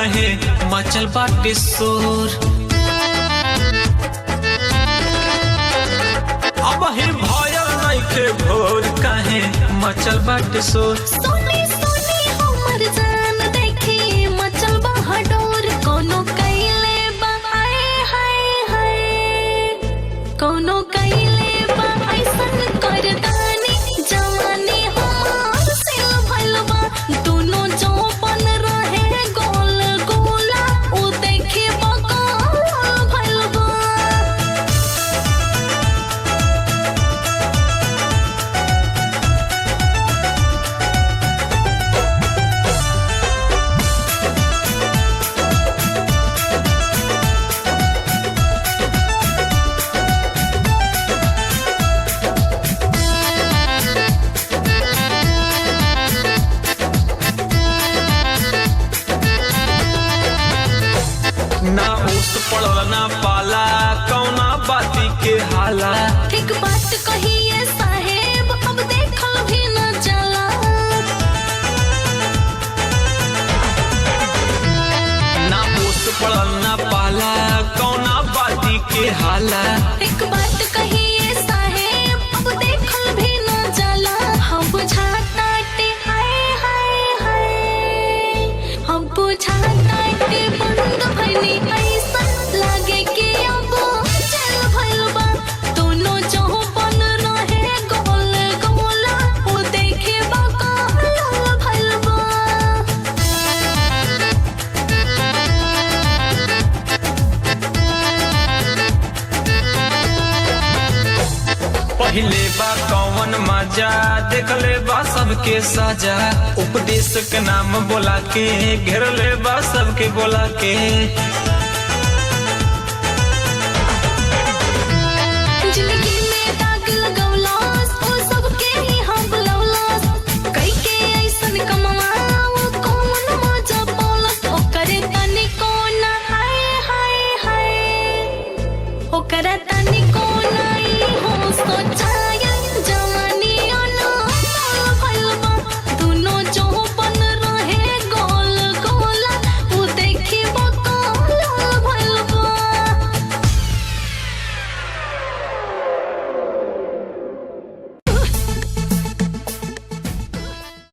काहे मचल बाटे शोर। अब ही भयल नइखे भोर काहे मचल बाटे शोर। सोनी सोनी हमर जान देखी मचल बहडोर कोनो कइले बा आए हाय हाय कोनो कइले बा ऐसन करदानी जवानी हमार सिल भइल बा दोनों जौपन रहे गोल गोला उ देखी बकाल भइल बा। ना ओस पड़ल ना पाला कौना बाती के हाला। ठीक बात कहिए साहेब अब देखल भी न चला। ना ओस पड़ल ना पाला कौना बाती के हाला। एक बात कहिए साहेब अब देखल भी न चला। हम बुझाताटे हाय हाय हाय हम बुझाताटे बंद भइनी ऐसा लागे कि अब चल भइल बा दोनों जौपन रहे गोल गोला उ देखे बकाल भइल बा। पहिले बा कौन मजा देखले बा सबके साजा। उपदेश के नाम बोला के घेरले बा सबके बोला के।